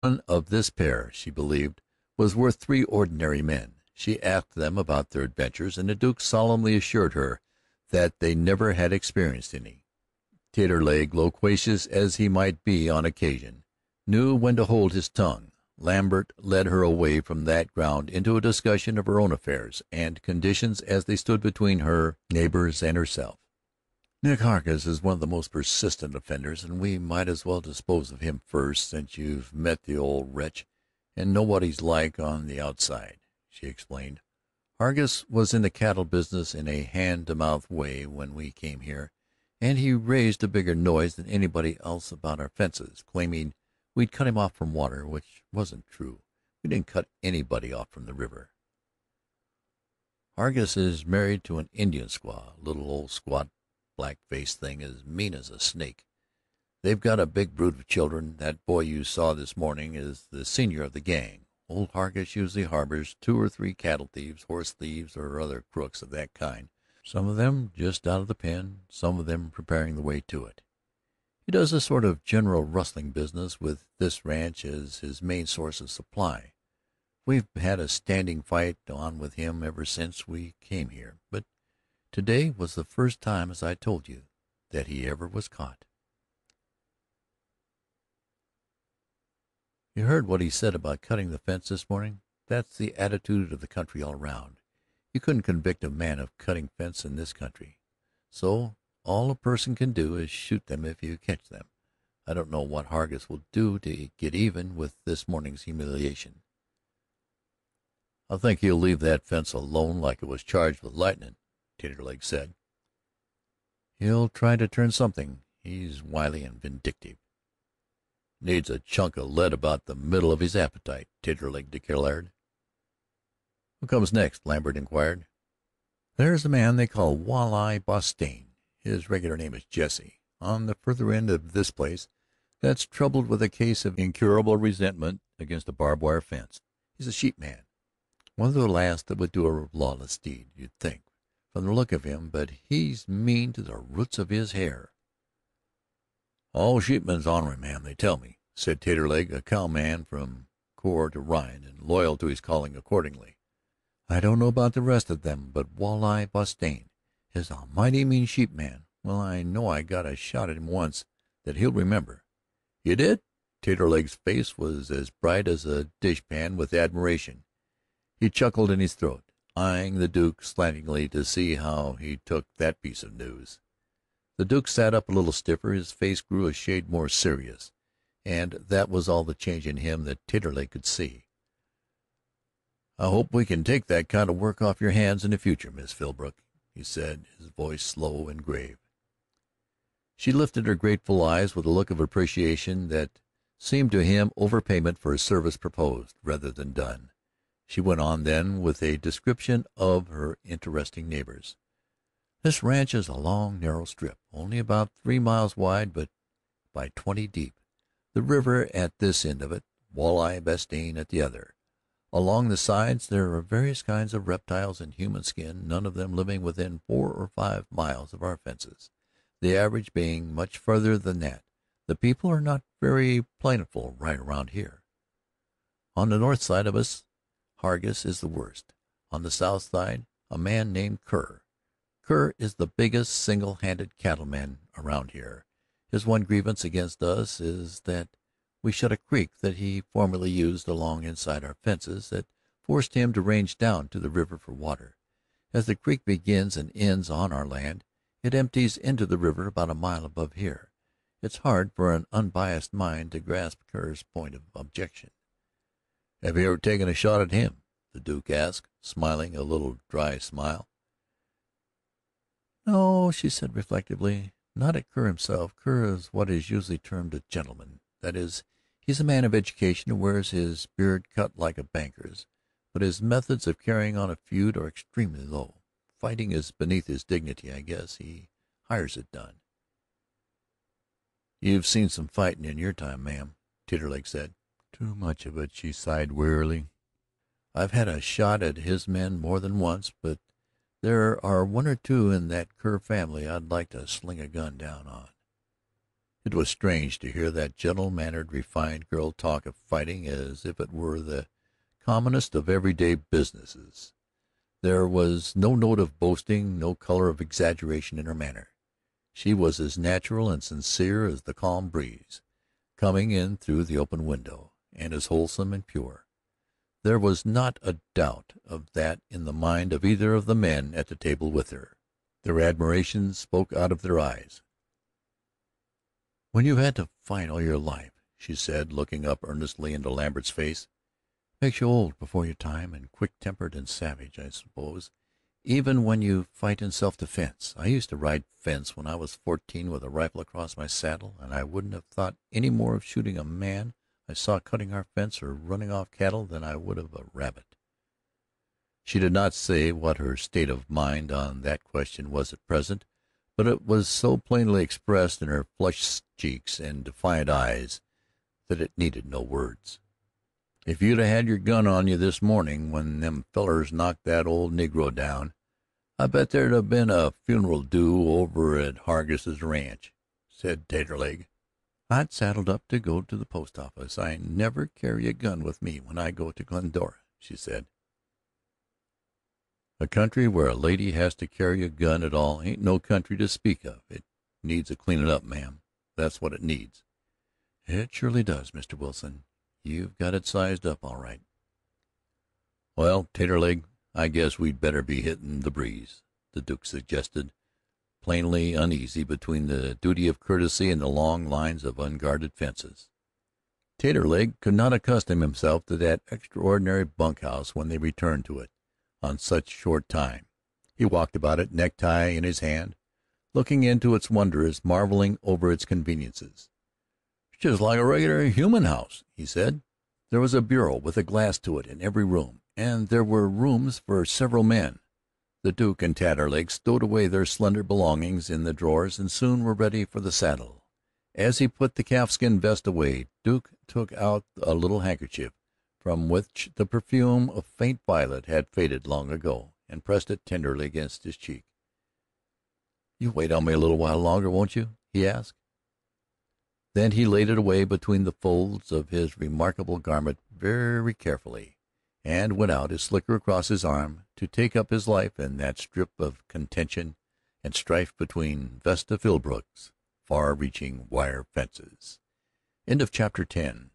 One of this pair, she believed, was worth three ordinary men. She asked them about their adventures, and the Duke solemnly assured her that they never had experienced any. Taterleg, loquacious as he might be on occasion, knew when to hold his tongue. Lambert led her away from that ground into a discussion of her own affairs and conditions as they stood between her neighbors and herself. "Nick Hargus is one of the most persistent offenders, and we might as well dispose of him first, since you've met the old wretch and know what he's like on the outside," she explained. "Hargus was in the cattle business in a hand-to-mouth way when we came here, and he raised a bigger noise than anybody else about our fences, claiming we'd cut him off from water, which wasn't true. We didn't cut anybody off from the river. Hargus is married to an Indian squaw, a little old squat black-faced thing as mean as a snake. They've got a big brood of children. That boy you saw this morning is the senior of the gang. Old Hargus usually harbors 2 or 3 cattle thieves, horse thieves, or other crooks of that kind, some of them just out of the pen, some of them preparing the way to it. He does a sort of general rustling business with this ranch as his main source of supply. We've had a standing fight on with him ever since we came here, but today was the first time, as I told you, that he ever was caught." "You heard what he said about cutting the fence this morning? That's the attitude of the country all around. You couldn't convict a man of cutting fence in this country, so all a person can do is shoot them if you catch them. I don't know what Hargus will do to get even with this morning's humiliation." "I think he'll leave that fence alone like it was charged with lightning," Taterleg said. "He'll try to turn something. He's wily and vindictive." "Needs a chunk of lead about the middle of his appetite," Taterleg declared. "Who comes next?" Lambert inquired. "There's a man they call Walleye Bostian. His regular name is Jesse, on the further end of this place, that's troubled with a case of incurable resentment against a barbed wire fence. He's a sheepman, one of the last that would do a lawless deed, you'd think, from the look of him, but he's mean to the roots of his hair." "All sheepmen's ornery, ma'am, they tell me," said Taterleg, a cowman from core to rind, and loyal to his calling accordingly. "I don't know about the rest of them, but Walleye Bostian is a mighty mean sheepman. Well, I know I got a shot at him once that he'll remember." "You did?" Taterleg's face was as bright as a dishpan with admiration. He chuckled in his throat, eyeing the Duke slantingly to see how he took that piece of news. The Duke sat up a little stiffer, his face grew a shade more serious, and that was all the change in him that Taterleg could see. "I hope we can take that kind of work off your hands in the future, Miss Philbrook," he said, his voice slow and grave. She lifted her grateful eyes with a look of appreciation that seemed to him overpayment for a service proposed rather than done. She went on then with a description of her interesting neighbors. "This ranch is a long, narrow strip, only about 3 miles wide but by 20 deep. The river at this end of it, Walleye Bostian at the other. Along the sides there are various kinds of reptiles in human skin, none of them living within 4 or 5 miles of our fences, the average being much further than that. The people are not very plentiful right around here. On the north side of us, Hargus is the worst. On the south side, a man named Kerr. Kerr is the biggest single-handed cattleman around here. His one grievance against us is that we shut a creek that he formerly used along inside our fences that forced him to range down to the river for water. As the creek begins and ends on our land, it empties into the river about a mile above here. It's hard for an unbiased mind to grasp Kerr's point of objection." "Have you ever taken a shot at him?" the Duke asked, smiling a little dry smile. "No," she said reflectively, "not at Kerr himself. Kerr is what is usually termed a gentleman. That is, he's a man of education and wears his beard cut like a banker's, but his methods of carrying on a feud are extremely low. Fighting is beneath his dignity, I guess. He hires it done." "You've seen some fighting in your time, ma'am," Taterleg said. "Too much of it," she sighed wearily. "I've had a shot at his men more than once, but there are 1 or 2 in that Kerr family I'd like to sling a gun down on." It was strange to hear that gentle-mannered, refined girl talk of fighting as if it were the commonest of everyday businesses. There was no note of boasting, no color of exaggeration in her manner. She was as natural and sincere as the calm breeze coming in through the open window, and as wholesome and pure. There was not a doubt of that in the mind of either of the men at the table with her. Their admiration spoke out of their eyes. "When you've had to fight all your life," she said, looking up earnestly into Lambert's face, "makes you old before your time, and quick-tempered and savage, I suppose, even when you fight in self-defense. I used to ride fence when I was 14 with a rifle across my saddle, and I wouldn't have thought any more of shooting a man I saw cutting our fence or running off cattle than I would of a rabbit." She did not say what her state of mind on that question was at present, but it was so plainly expressed in her flushed cheeks and defiant eyes that it needed no words. "If you'd 'a' had your gun on you this morning when them fellers knocked that old negro down, I bet there'd 'a' been a funeral due over at Hargiss's ranch," said Taterleg. "I'd saddled up to go to the post office. I never carry a gun with me when I go to Glendora," she said. "A country where a lady has to carry a gun at all ain't no country to speak of. It needs a cleaning up, ma'am. That's what it needs." "It surely does, Mr. Wilson. You've got it sized up all right." "Well, Taterleg, I guess we'd better be hitting the breeze," the Duke suggested, plainly uneasy between the duty of courtesy and the long lines of unguarded fences. Taterleg could not accustom himself to that extraordinary bunkhouse when they returned to it on such short time. He walked about it, necktie in his hand, looking into its wonders, marveling over its conveniences. "It's just like a regular human house," he said. There was a bureau with a glass to it in every room, and there were rooms for several men. The Duke and Taterleg stowed away their slender belongings in the drawers and soon were ready for the saddle. As he put the calfskin vest away, Duke took out a little handkerchief from which the perfume of faint violet had faded long ago, and pressed it tenderly against his cheek. "You wait on me a little while longer, won't you?" he asked. Then he laid it away between the folds of his remarkable garment very carefully, and went out, his slicker across his arm, to take up his life in that strip of contention and strife between Vesta Philbrook's far-reaching wire fences. Chapter 10